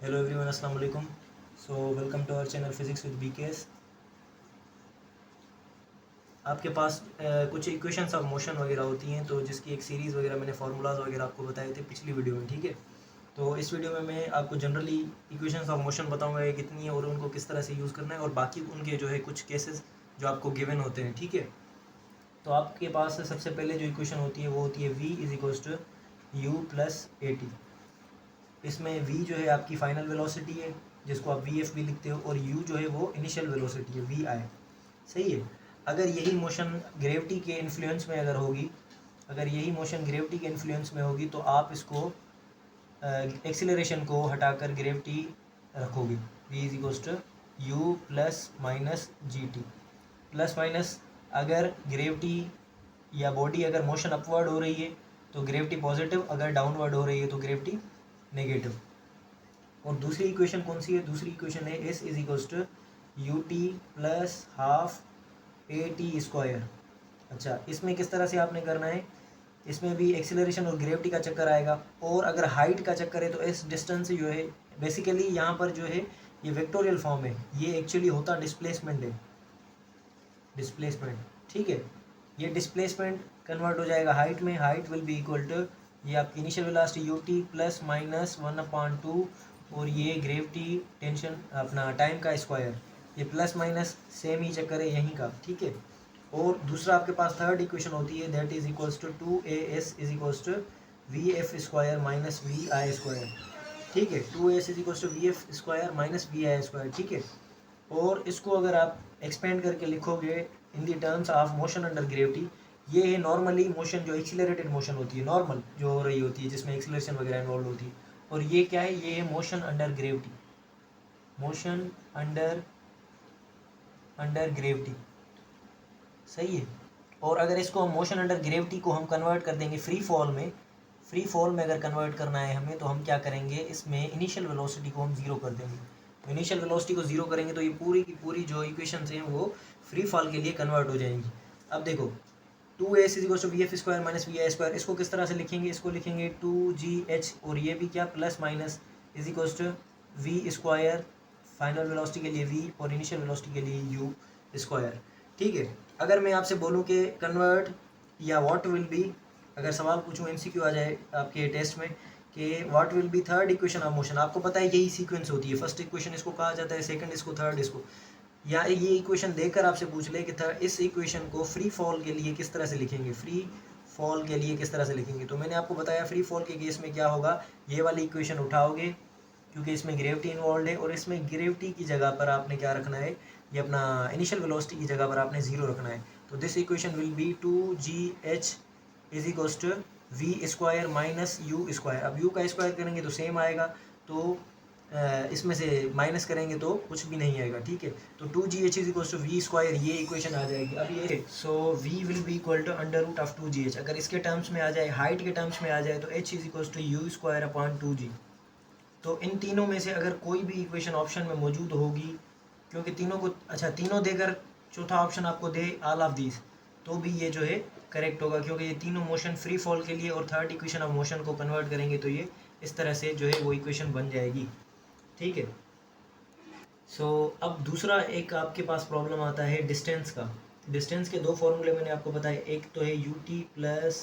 Hello everyone, अस्सलाम वालेकुम। So welcome to our channel physics with BKS. आपके पास कुछ इक्वेशंस ऑफ मोशन वगैरह होती हैं, तो जिसकी एक सीरीज़ वगैरह मैंने फार्मूलाज वगैरह आपको बताए थे पिछली वीडियो में, ठीक है। तो इस वीडियो में मैं आपको जनरली इक्वेशंस ऑफ मोशन बताऊंगा ये कितनी है और उनको किस तरह से यूज़ करना है, और बाकी उनके जो है कुछ केसेस जो आपको गिवन होते हैं, ठीक है। तो आपके पास सबसे पहले जो इक्वेशन होती है वो होती है v is equals to u plus a t. इसमें v जो है आपकी फाइनल वेलोसिटी है, जिसको आप वी एफ भी लिखते हो, और u जो है वो इनिशियल वेलोसिटी है, वी आई। सही है। अगर यही मोशन ग्रेविटी के इन्फ्लुएंस में अगर होगी, अगर यही मोशन ग्रेविटी के इन्फ्लुएंस में होगी, तो आप इसको एक्सीलरेशन को हटाकर ग्रेविटी रखोगे। v is equals to u plus minus g t. Plus minus, अगर ग्रेविटी या बॉडी अगर मोशन अपवर्ड हो रही है तो ग्रेविटी पॉजिटिव, अगर डाउनवर्ड हो रही है तो ग्रेविटी नेगेटिव। और दूसरी इक्वेशन कौन सी है? दूसरी इक्वेशन है s is equals to u t plus half a t square. अच्छा, इसमें किस तरह से आपने करना है? इसमें भी एक्सीलरेशन और ग्रेविटी का चक्कर आएगा, और अगर हाइट का चक्कर है तो इस डिस्टेंस जो है, बेसिकली यहाँ पर जो है ये वेक्टोरियल फॉर्म है, ये एक्चुअली होता डिस्प्लेसमेंट है, डिस्प्लेसमेंट, ठीक है। ये डिस्प्लेसमेंट कन्वर्ट हो जाएगा हाइट में। Height will be equal to ये आपकी initial velocity u t plus minus 1/2, और ये ग्रेविटी टेंशन अपना टाइम का स्क्वायर। ये प्लस माइनस सेम ही चक्कर है यहीं का, ठीक है। और दूसरा आपके पास थर्ड इक्वेशन होती है, that is equals to 2as is equals to V F square minus we I square, ठीक है। 2as is equals to V F square minus we I square, ठीक है। और इसको अगर आप एक्सपेंड करके लिखोगे in the terms of motion under gravity, ये है नॉर्मली मोशन जो एक्सीलरेटेड मोशन होती है, नॉर्मल जो हो रही होती है जिसमें एक्सीलरेशन वगैरह इन्वॉल्व होती है। और ये क्या है? ये है motion under gravity, motion under under gravity, सही है। और अगर इसको हम मोशन अंडर ग्रेविटी को हम कन्वर्ट कर देंगे फ्री फॉल में, फ्री फॉल में अगर कन्वर्ट करना है हमें, तो हम क्या करेंगे? इसमें इनिशियल वेलोसिटी को हम ज़ीरो कर देंगे। तो इनिशियल वेलोसिटी को ज़ीरो करेंगे तो ये पूरी की पूरी जो इक्वेशंस हैं वो फ्री फॉल के लिए कन्वर्ट हो जाएंगी। अब देखो, 2as is equal to V F square minus we I square, इसको किस तरह से लिखेंगे? इसको लिखेंगे 2gh, और ये भी क्या, plus minus is equal to v square, final velocity के लिए v और इनिशियल वेलोसिटी के लिए u स्क्वायर, ठीक है। अगर मैं आपसे बोलूँ कि कन्वर्ट या व्हाट विल बी, अगर सवाल पूछूँ एमसीक्यू आ जाए आपके टेस्ट में कि what will be third equation of motion, आपको पता है यही सीक्वेंस होती है, फर्स्ट इक्वेशन इसको कहा जाता है, सेकंड इसको, थर्ड इसको। या ये इक्वेशन देकर आपसे पूछ ले कि इस इक्वेशन को फ्री फॉल के लिए किस तरह से लिखेंगे, फ्री फॉल के लिए किस तरह से लिखेंगे, तो मैंने आपको बताया फ्री फॉल के केस में क्या होगा, ये वाली इक्वेशन उठाओगे क्योंकि इसमें ग्रेविटी इन्वॉल्व है, और इसमें ग्रेविटी की जगह पर आपने क्या रखना है? ये अपना इनिशियल वेलोसिटी की जगह पर आपने ज़ीरो रखना है। तो this equation will be 2gh is equals to v square minus u square. अब यू का स्क्वायर करेंगे तो सेम आएगा, तो इसमें से माइनस करेंगे तो कुछ भी नहीं आएगा, ठीक है। तो 2gh is equals to v square, ये इक्वेशन आ जाएगी। अब ये so v will be equal to under root of 2gh, अगर इसके टर्म्स में आ जाए, हाइट के टर्म्स में आ जाए, तो h is equals to u square upon 2g। तो इन तीनों में से अगर कोई भी इक्वेशन ऑप्शन में मौजूद होगी, क्योंकि तीनों को, अच्छा तीनों देकर चौथा ऑप्शन आपको दे ऑल ऑफ दीज, तो भी ये जो है करेक्ट होगा, क्योंकि ये तीनों मोशन फ्री फॉल के लिए और थर्ड इक्वेशन ऑफ मोशन को कन्वर्ट करेंगे तो ये इस तरह से जो है वो इक्वेशन बन जाएगी, ठीक है। सो अब दूसरा एक आपके पास प्रॉब्लम आता है डिस्टेंस का। डिस्टेंस के दो फॉर्मूले मैंने आपको बताए, एक तो है you t plus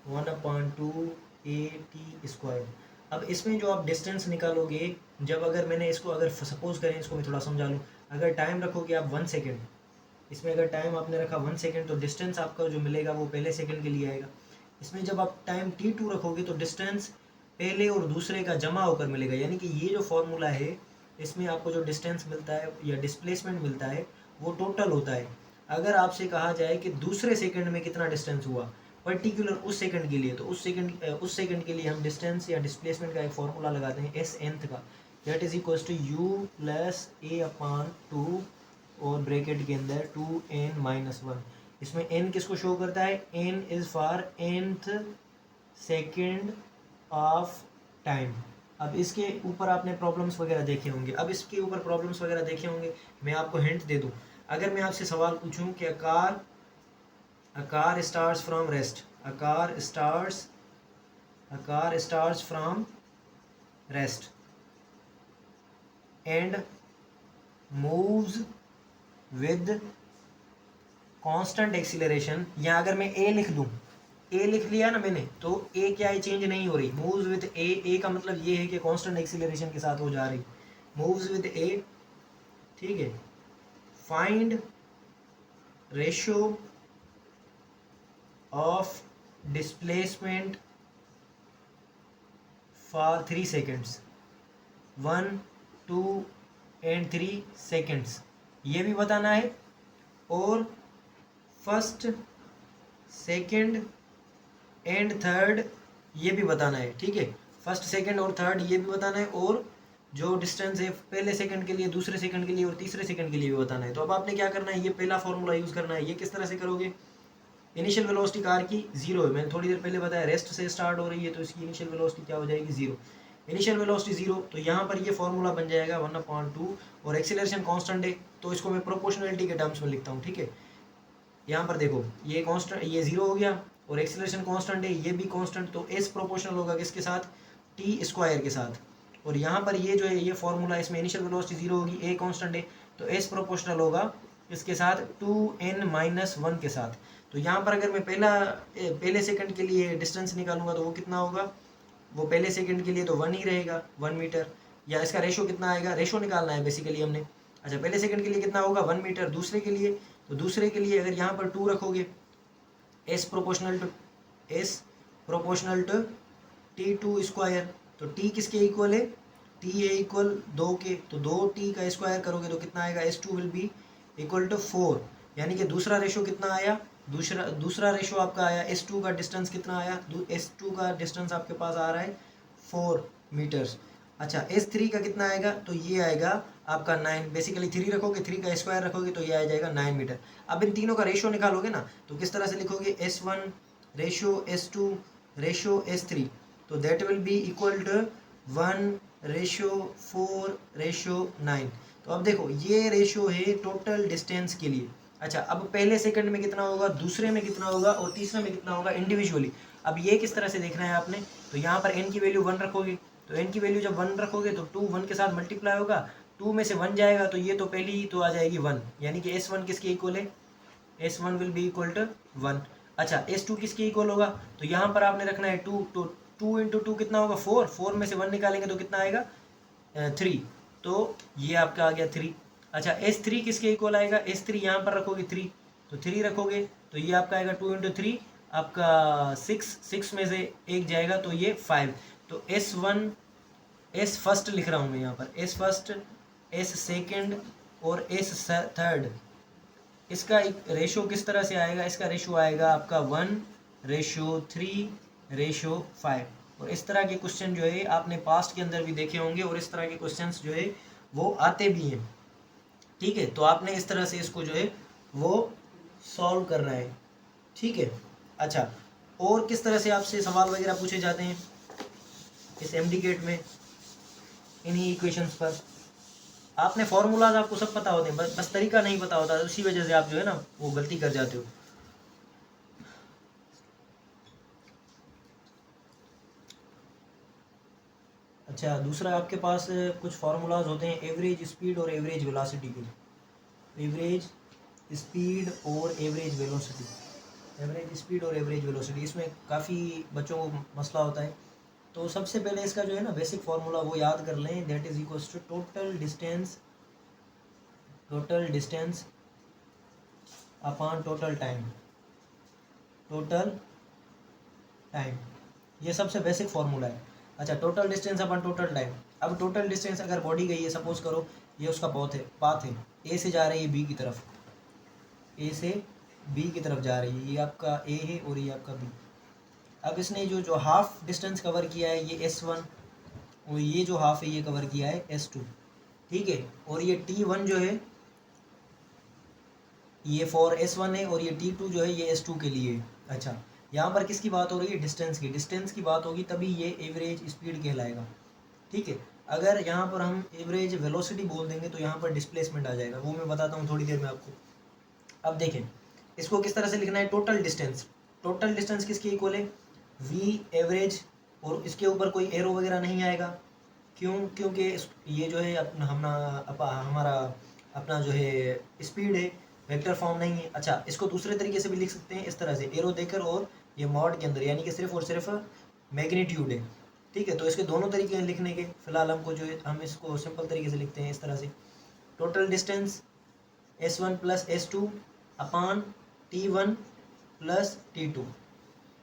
1/2 A t square. अब इसमें जो आप डिस्टेंस निकालोगे, जब अगर मैंने इसको, अगर सपोज करें, इसको मैं थोड़ा समझा लूँ, अगर टाइम रखोगे आप 1 सेकेंड, इसमें अगर टाइम आपने रखा 1 सेकेंड, तो डिस्टेंस आपका जो मिलेगा वो पहले सेकेंड के लिए आएगा। इसमें जब आप टाइम t2 रखोगे तो डिस्टेंस पहले और दूसरे का जमा होकर मिलेगा, यानी कि ये जो फॉर्मूला है इसमें आपको जो डिस्टेंस मिलता है या डिस्प्लेसमेंट मिलता है वो टोटल होता है। अगर आपसे कहा जाए कि दूसरे सेकंड में कितना डिस्टेंस हुआ पर्टिकुलर उस सेकंड के लिए, तो उस सेकंड के लिए हम डिस्टेंस या डिस्प्लेसमेंट का एक फॉर्मूला लगाते हैं एस nth का, that is equals to u plus a upon 2, और ब्रैकेट के अंदर 2n-1। इसमें n किसको शो करता है? n is for nth second of time. अब इसके ऊपर आपने प्रॉब्लम्स वगैरह देखे होंगे, अब इसके ऊपर प्रॉब्लम्स वगैरह देखे होंगे, मैं आपको हिंट दे दूं। अगर मैं आपसे सवाल पूछूं कि a car starts from rest, a car starts from rest, and moves with constant acceleration, या अगर मैं ए लिख दूं, ए लिख लिया ना मैंने, तो ए क्या है, चेंज नहीं हो रही, मूव्स विद ए, ए का मतलब ये है कि कांस्टेंट एक्सीलरेशन के साथ हो जा रही, मूव्स विद ए, ठीक है। Find ratio of displacement for 3 seconds, 1, 2 and 3 seconds, ये भी बताना है, और फर्स्ट, सेकंड एंड थर्ड ये भी बताना है, ठीक है। फर्स्ट, सेकंड और थर्ड ये भी बताना है, और जो डिस्टेंस है पहले सेकंड के लिए, दूसरे सेकंड के लिए और तीसरे सेकंड के लिए भी बताना है। तो अब आपने क्या करना है, ये पहला फॉर्मूला यूज़ करना है। ये किस तरह से करोगे, इनिशियल वेलोसिटी कार की 0 है, मैंने थोड़ी देर पहले बताया रेस्ट से स्टार्ट हो रही है, तो इसकी इनिशियल वेलोसिटी क्या हो जाएगी, 0। इनिशियल वेलोसिटी 0, तो यहाँ पर ये फॉर्मूला बन जाएगा 1/2, और एक्सीलरेशन कांस्टेंट है, तो इसको मैं प्रोपोर्शनलिटी के टर्म्स में लिखता हूँ, ठीक है। यहाँ पर देखो, ये कांस्टेंट, ये 0 हो गया, और एक्सीलरेशन कांस्टेंट है, ये भी कांस्टेंट, तो एस प्रोपोर्शनल होगा किसके साथ, टी स्क्वायर के साथ। और यहाँ पर ये जो है ये फॉर्मूला, इसमें इनिशियल वेलोसिटी 0 होगी, ए कांस्टेंट है, तो एस प्रोपोर्शनल होगा इसके साथ 2n-1 के साथ। तो यहाँ पर अगर मैं पहले सेकंड के लिए डिस्टेंस निकालूंगा तो वो कितना होगा, वो पहले सेकंड के लिए तो 1 ही रहेगा, 1 मीटर, या इसका रेशो कितना आएगा, रेशो निकालना है बेसिकली हमने। अच्छा, पहले सेकंड के लिए कितना होगा, 1 मीटर, दूसरे के लिए, तो दूसरे के लिए अगर यहाँ पर 2 रखोगे, s proportional to T2 square, तो T किसके इक्वल है, T है इक्वल 2 के, तो 2T का स्क्वायर करोगे तो कितना आएगा, S2 will be equal to 4, यानी कि दूसरा रेशो कितना आया, दूसरा रेशो आपका आया, S2 का डिस्टेंस कितना आया, S2 का डिस्टेंस आपके पास आ रहा है 4 मीटर्स। अच्छा, S3 का कितना आएगा, तो ये आएगा आपका 9, बेसिकली 3 रखोगे, 3 का स्क्वायर रखोगे तो ये आ जाएगा 9 मीटर। अब इन तीनों का रेशो निकालोगे ना, तो किस तरह से लिखोगे, S1 ratio S2 ratio S3, तो that will be equal to 1:4:9। तो अब देखो, ये रेशो है टोटल डिस्टेंस के लिए। अच्छा, अब पहले सेकंड में कितना होगा, दूसरे में कितना होगा, और तीसरे में कितना होगा इंडिविजुअली। अब ये किस तरह से देखना है आपने, तो यहाँ पर n की वैल्यू 1 रखोगे, तो n की वैल्यू जब 1 रखोगे तो 2 1 के साथ मल्टीप्लाई होगा, 2 में से 1 जाएगा तो ये तो पहली ही तो आ जाएगी 1, यानी कि S1 किसके इक्वल है, S1 will be equal to 1। अच्छा, S2 किसके इक्वल होगा, तो यहाँ पर आपने रखना है 2, तो 2 इंटू 2 कितना होगा, 4, 4 में से 1 निकालेंगे तो कितना आएगा, 3, तो ये आपका आ गया 3। अच्छा, S3 किसके इक्वल आएगा, S3 यहाँ पर रखोगे 3, तो 3 रखोगे तो ये आपका आएगा 2 इंटू 3 आपका 6 में से 1 जाएगा तो ये 5। तो S1, S फर्स्ट लिख रहा हूँ मैं यहाँ पर, S फर्स्ट, S सेकेंड और S थर्ड, इसका एक रेशो किस तरह से आएगा, इसका रेशो आएगा आपका 1:3:5। और इस तरह के क्वेश्चन जो है आपने पास्ट के अंदर भी देखे होंगे, और इस तरह के क्वेश्चंस जो है वो आते भी हैं, ठीक है। तो आपने इस तरह से इसको जो है वो सॉल्व करना है, ठीक है। अच्छा, और किस तरह से आपसे सवाल वगैरह पूछे जाते हैं इस MD गेट में, इन्हीं इक्वेशंस पर। आपने फॉर्मूलाज आपको सब पता होते हैं, बस तरीका नहीं पता होता, उसी वजह से आप जो है ना वो गलती कर जाते हो। अच्छा, दूसरा आपके पास कुछ फार्मूलाज होते हैं एवरेज स्पीड और एवरेज वेलोसिटी के। एवरेज स्पीड और एवरेज वेलोसिटी, एवरेज स्पीड और एवरेज वेलोसिटी, इसमें काफ़ी बच्चों को मसला होता है। तो सबसे पहले इसका जो है ना बेसिक फार्मूला वो याद कर लें, that is equals to total distance upon total time, ये सबसे बेसिक फार्मूला है। अच्छा, total distance upon total time. अब टोटल डिस्टेंस अगर बॉडी गई है, सपोज करो ये उसका पाथ है, ए से जा रही है बी की तरफ, ए से बी की तरफ जा रही है, ये आपका ए है और ये आपका बी। अब इसने जो हाफ डिस्टेंस कवर किया है ये S1, और ये जो हाफ है ये कवर किया है S2, ठीक है। और ये T1 जो है ये फॉर S1 है, और ये T2 जो है ये S2 के लिए। अच्छा, यहाँ पर किसकी बात हो रही है, डिस्टेंस की बात होगी, तभी ये एवरेज स्पीड कहलाएगा, ठीक है। अगर यहाँ पर हम एवरेज वेलोसिटी बोल देंगे तो यहाँ पर डिस्प्लेसमेंट आ जाएगा, वो मैं बताता हूँ थोड़ी देर में आपको। अब देखें इसको किस तरह से लिखना है, टोटल डिस्टेंस किसके इक्वल है, V एवरेज, और इसके ऊपर कोई एरो वगैरह नहीं आएगा, क्योंकि ये जो है हमारा अपना जो है स्पीड है, वेक्टर फॉर्म नहीं है। अच्छा, इसको दूसरे तरीके से भी लिख सकते हैं, इस तरह से एरो देकर, और ये मॉड के अंदर, यानी कि सिर्फ और सिर्फ मैग्नीट्यूड है। ठीक है, तो इसके दोनों तरीके हैं लिखने के। फिलहाल हमको जो है, हम इसको सिंपल तरीके से लिखते हैं इस तरह से, total distance S1 plus S2 अपान T1 प्लस T2।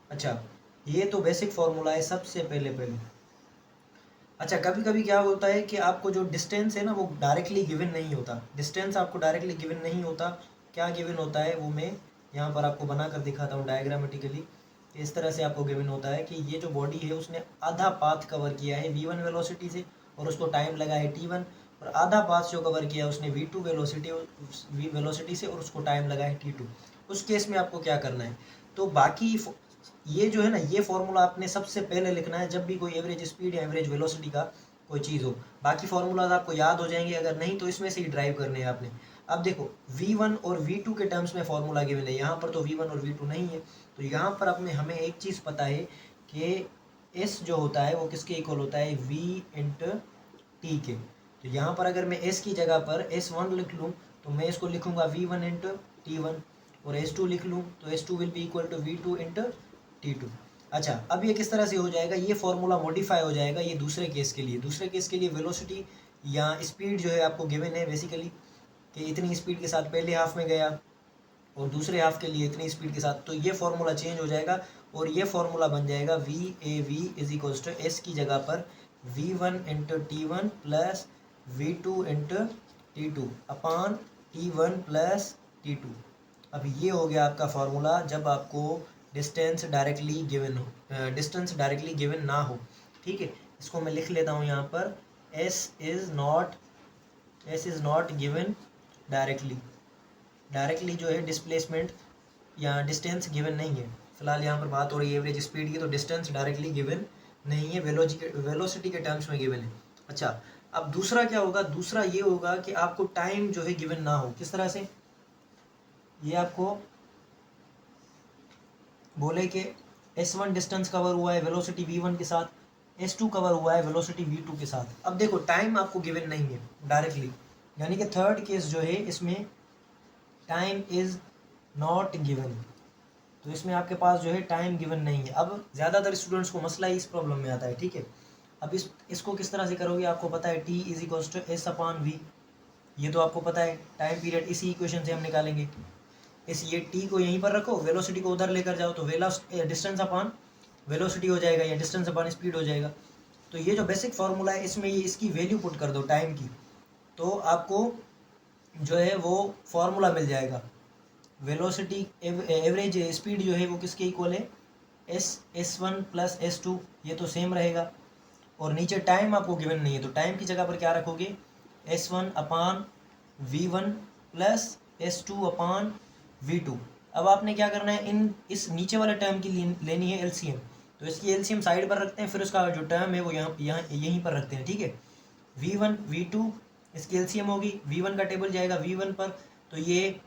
अच्छा, ये तो बेसिक फार्मूला है सबसे पहले। अच्छा, कभी कभी क्या होता है कि आपको जो डिस्टेंस है ना, वो डायरेक्टली गिवन नहीं होता। डिस्टेंस आपको डायरेक्टली गिवन नहीं होता। क्या गिवन होता है वो मैं यहाँ पर आपको बना कर दिखाता हूँ डायग्रामेटिकली। इस तरह से आपको गिवन होता है कि ये जो बॉडी है उसने आधा पाथ कवर किया है V1 वेलोसिटी से, और उसको टाइम लगा है T1, और आधा पाथ जो कवर किया है उसने V2 वेलोसिटी से, और उसको टाइम लगा है T2। उस केस में आपको क्या करना है, तो बाकी ये जो है ना, ये फॉर्मूला आपने सबसे पहले लिखना है जब भी कोई एवरेज स्पीड या एवरेज वेलोसिटी का कोई चीज़ हो। बाकी फार्मूलाज आपको याद हो जाएंगे, अगर नहीं तो इसमें से ही ड्राइव करने हैं आपने। अब देखो, V1 और V2 के टर्म्स में फार्मूला गिवन है, यहाँ पर तो V1 और V2 नहीं है। तो यहाँ पर अपने हमें एक चीज़ पता है कि S जो होता है वो किसके इक्वल होता है, V इंटू टी के। तो यहाँ पर अगर मैं S की जगह पर S1 लिख लूँ, तो मैं इसको लिखूँगा V1 इंटू T1, और S2 लिख लूँ तो S2 will be equal to V2 into T2। अच्छा, अब ये किस तरह से हो जाएगा, ये फॉर्मूला मॉडिफाई हो जाएगा ये दूसरे केस के लिए। दूसरे केस के लिए वेलोसिटी या स्पीड जो है आपको गिवन है बेसिकली, कि इतनी स्पीड के साथ पहले हाफ में गया, और दूसरे हाफ के लिए इतनी स्पीड के साथ। तो ये फॉर्मूला चेंज हो जाएगा, और ये फॉर्मूला बन जाएगा VAV is equals to S की जगह पर V1 into T1 plus V2 into T2 upon T1 plus T2। अब ये हो गया आपका फार्मूला जब आपको डिस्टेंस डायरेक्टली गिवन ना हो। ठीक है, इसको मैं लिख लेता हूँ यहाँ पर, S is not given directly जो है डिस्प्लेसमेंट या डिस्टेंस गिवन नहीं है। फिलहाल यहाँ पर बात हो रही है एवरेज स्पीड की, तो डिस्टेंस डायरेक्टली गिवन नहीं है, वेलोसिटी के टर्म्स में गिवन है। अच्छा, अब दूसरा क्या होगा, दूसरा ये होगा कि आपको टाइम जो है गिवन ना हो। किस तरह से, ये आपको बोले कि S1 डिस्टेंस कवर हुआ है वेलोसिटी V1 के साथ, S2 कवर हुआ है वेलोसिटी V2 के साथ। अब देखो, टाइम आपको गिवन नहीं है डायरेक्टली, यानी कि थर्ड केस जो है इसमें टाइम इज़ नॉट गिवन। तो इसमें आपके पास जो है टाइम गिवन नहीं है। अब ज़्यादातर स्टूडेंट्स को मसला इस प्रॉब्लम में आता है। ठीक है, अब इसको किस तरह से करोगे, आपको पता है T is equals to S upon V, ये तो आपको पता है। टाइम पीरियड इसी इक्वेशन से हम निकालेंगे। ये टी को यहीं पर रखो, वेलोसिटी को उधर लेकर जाओ, तो डिस्टेंस अपॉन वेलोसिटी हो जाएगा, या डिस्टेंस अपॉन स्पीड हो जाएगा। तो ये जो बेसिक फार्मूला है इसमें ये इसकी वैल्यू पुट कर दो टाइम की, तो आपको जो है वो फार्मूला मिल जाएगा। वेलोसिटी एवरेज स्पीड जो है वो किसके इक्वल है, S1 प्लस S2, ये तो सेम रहेगा। और नीचे टाइम आपको गिवन नहीं है, तो टाइम की जगह पर क्या रखोगे, S1 अपान V1 प्लस S2 अपान V2। अब आपने क्या करना है, इस नीचे वाले टर्म की लेनी है LCM। तो इसकी LCM साइड पर रखते हैं, फिर उसका जो टर्म है वो यहीं पर रखते हैं। ठीक है, V1 V2 इसकी LCM होगी, V1 का टेबल जाएगा V1 पर, तो ये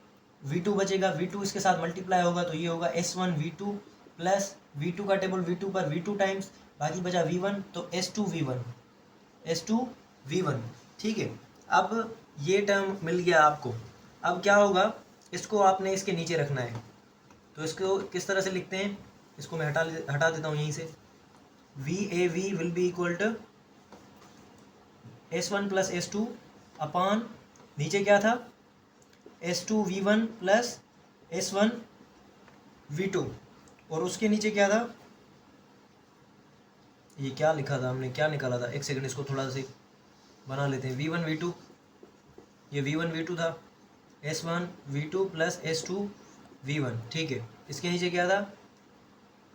V2 बचेगा, V2 इसके साथ मल्टीप्लाई होगा, तो ये होगा S1 V2 प्लस V2 का टेबल V2 पर V2 टाइम्स, बाकी बचा V1, तो S2 V1। ठीक है, अब ये टर्म मिल गया आपको। अब क्या होगा, इसको आपने इसके नीचे रखना है। तो इसको किस तरह से लिखते हैं, इसको मैं हटा देता हूँ यहीं से। VAV will be equal to S1 plus S2 upon, नीचे क्या था, S2 V1 plus S1 V2, और उसके नीचे क्या था, ये क्या लिखा था हमने, क्या निकाला था, एक सेकंड इसको थोड़ा सा बना लेते हैं। V1 V2, ये V1 V2 था, S1 V2 plus S2 V1। ठीक है, इसके नीचे क्या था,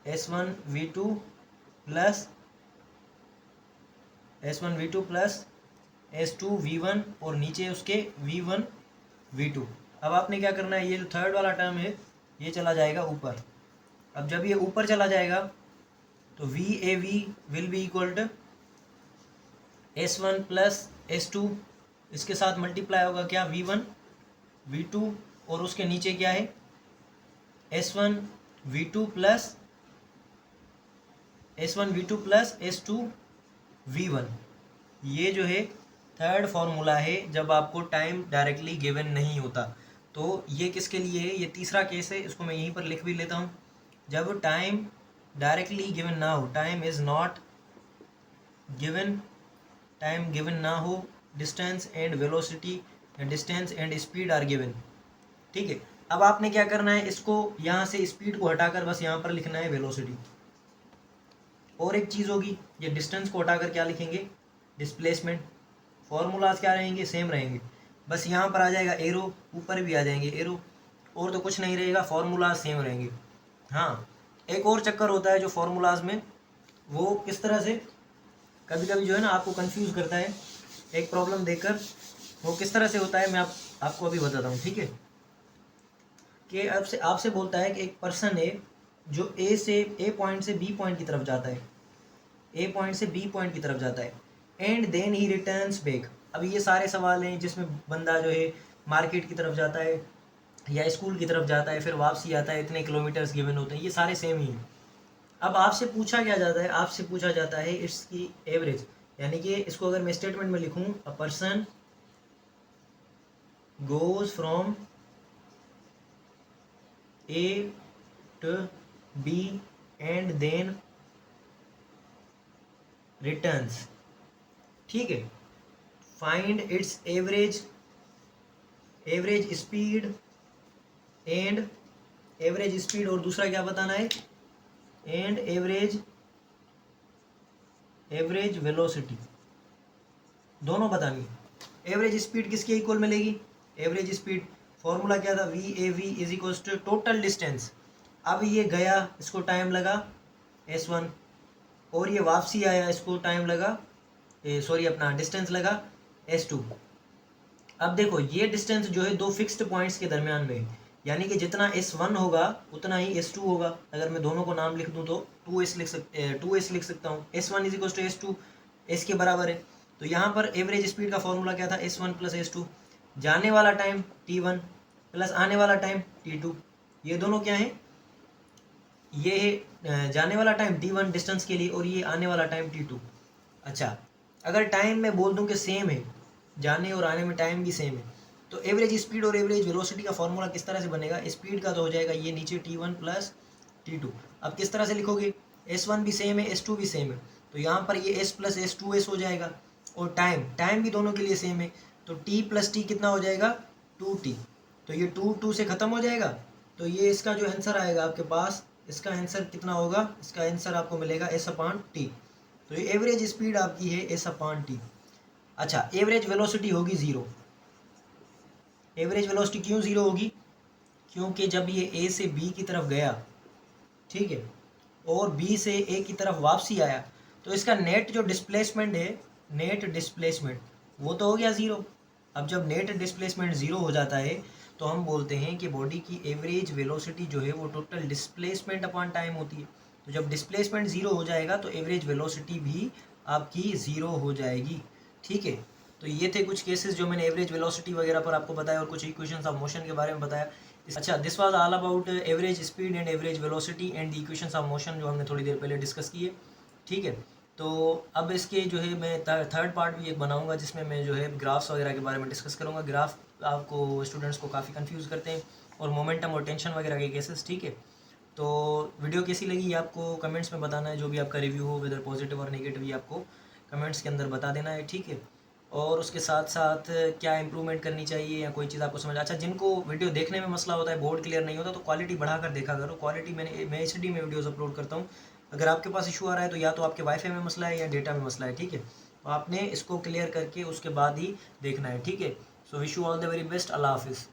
S1 V2 plus S2 V1, और नीचे उसके V1 V2। अब आपने क्या करना है, ये जो थर्ड वाला टर्म है ये चला जाएगा ऊपर। अब जब ये ऊपर चला जाएगा तो VAV will be equal to S1 plus S2, इसके साथ मल्टीप्लाई होगा क्या, V1 V2, और उसके नीचे क्या है, S1 V2 plus S2 V1। ये जो है थर्ड फार्मूला है जब आपको टाइम डायरेक्टली गिवन नहीं होता। तो ये किसके लिए है, ये तीसरा केस है, इसको मैं यहीं पर लिख भी लेता हूँ। जब टाइम डायरेक्टली गिवन ना हो, time is not given, time given ना हो, distance and velocity, distance and speed are given. ठीक है, अब आपने क्या करना है, इसको यहाँ से स्पीड को हटाकर बस यहाँ पर लिखना है वेलोसिटी। और एक चीज़ होगी, ये डिस्टेंस को हटाकर क्या लिखेंगे, डिस्प्लेसमेंट। फॉर्मूलाज क्या रहेंगे, सेम रहेंगे, बस यहाँ पर आ जाएगा एरो, ऊपर भी आ जाएंगे एरो, और तो कुछ नहीं रहेगा, फार्मूलाज सेम रहेंगे। हाँ, एक और चक्कर होता है जो फार्मूलाज में, वो किस तरह से कभी कभी जो है ना आपको कंफ्यूज करता है एक प्रॉब्लम देकर। वो किस तरह से होता है मैं आपको अभी बताता हूँ। ठीक है, कि आपसे बोलता है कि एक पर्सन है जो ए पॉइंट से बी पॉइंट की तरफ जाता है, ए पॉइंट से बी पॉइंट की तरफ जाता है, and then he returns back. अब ये सारे सवाल हैं जिसमें बंदा जो है मार्केट की तरफ जाता है या स्कूल की तरफ जाता है, फिर वापसी आता है, इतने किलोमीटर्स गिवन होते हैं, ये सारे सेम ही हैं। अब आपसे पूछा क्या जाता है, आपसे पूछा जाता है इसकी एवरेज, यानी कि इसको अगर मैं स्टेटमेंट में लिखूं, a person goes from A to B and then returns. ठीक है, find its average speed and average speed, और दूसरा क्या बताना है, एंड एवरेज वेलोसिटी, दोनों बतानी है। एवरेज स्पीड किसके इक्वल मिलेगी, एवरेज स्पीड फॉर्मूला क्या था, v a v is equal to total distance. अब ये गया, इसको टाइम लगा s1, और ये वापसी आया, इसको टाइम लगा, सॉरी अपना डिस्टेंस लगा s2। अब देखो ये डिस्टेंस जो है दो फिक्स्ड पॉइंट्स के दरमियान में है, यानी कि जितना s1 होगा उतना ही s2 होगा। अगर मैं दोनों को नाम लिख दूं तो 2s लिख सकता हूँ। s1 is equal to s2, s के बराबर है। तो यहाँ पर एवरेज स्पीड का फॉर्मूला क्या था, s1 प्लस s2, जाने वाला टाइम t1 प्लस आने वाला टाइम t2। ये दोनों क्या है, ये है जाने वाला टाइम t1 डिस्टेंस के लिए, और ये आने वाला टाइम t2। अच्छा, अगर टाइम में बोल दूं कि सेम है, जाने और आने में टाइम भी सेम है, तो एवरेज स्पीड और एवरेज वेलोसिटी का फॉर्मूला किस तरह से बनेगा, स्पीड का तो हो जाएगा ये नीचे t1 प्लस t2। अब किस तरह से लिखोगे, s1 भी सेम है, s2 भी सेम है, तो यहाँ पर ये s प्लस s2s हो जाएगा, और टाइम भी दोनों के लिए सेम है, तो t प्लस t कितना हो जाएगा, 2t। तो ये 2 से ख़त्म हो जाएगा, तो ये इसका जो आंसर आएगा आपके पास, इसका आंसर कितना होगा, इसका आंसर आपको मिलेगा s/t। तो ये एवरेज स्पीड आपकी है s/t। अच्छा, एवरेज वेलोसिटी होगी 0। एवरेज वेलोसिटी क्यों 0 होगी, क्योंकि जब ये ए से बी की तरफ गया, ठीक है, और बी से ए की तरफ वापसी आया, तो इसका नेट जो डिस्प्लेसमेंट है, नेट डिस्प्लेसमेंट वो तो हो गया 0। अब जब नेट डिस्प्लेसमेंट 0 हो जाता है तो हम बोलते हैं कि बॉडी की एवरेज वेलोसिटी जो है वो टोटल डिस्प्लेसमेंट अपॉन टाइम होती है। तो जब डिस्प्लेसमेंट 0 हो जाएगा तो एवरेज वेलोसिटी भी आपकी 0 हो जाएगी। ठीक है, तो ये थे कुछ केसेस जो मैंने एवरेज वेलोसिटी वगैरह पर आपको बताया, और कुछ इक्वेशंस ऑफ मोशन के बारे में बताया। अच्छा, this was all about average speed and average velocity and the equations of motion, जो हमने थोड़ी देर पहले डिस्कस किए। ठीक है, तो अब इसके जो है मैं थर्ड पार्ट भी एक बनाऊंगा जिसमें मैं जो है ग्राफ्स वगैरह के बारे में डिस्कस करूंगा। ग्राफ आपको स्टूडेंट्स को काफ़ी कंफ्यूज करते हैं, और मोमेंटम और टेंशन वगैरह के केसेस। ठीक है, तो वीडियो कैसी लगी आपको कमेंट्स में बताना है, जो भी आपका रिव्यू हो, वेदर पॉजिटिव और नेगेटिव, ये आपको कमेंट्स के अंदर बता देना है। ठीक है, और उसके साथ साथ क्या इंप्रूवमेंट करनी चाहिए या कोई चीज़ आपको समझ। अच्छा, जिनको वीडियो देखने में मसला होता है, बोर्ड क्लियर नहीं होता, तो क्वालिटी बढ़ाकर देखा करो। क्वालिटी मैं HD में वीडियोस अपलोड करता हूँ। अगर आपके पास इशू आ रहा है तो या तो आपके वाईफाई में मसला है या डेटा में मसला है। ठीक है, तो आपने इसको क्लियर करके उसके बाद ही देखना है। ठीक है, so wish you all the very best. Allah हाफिज़।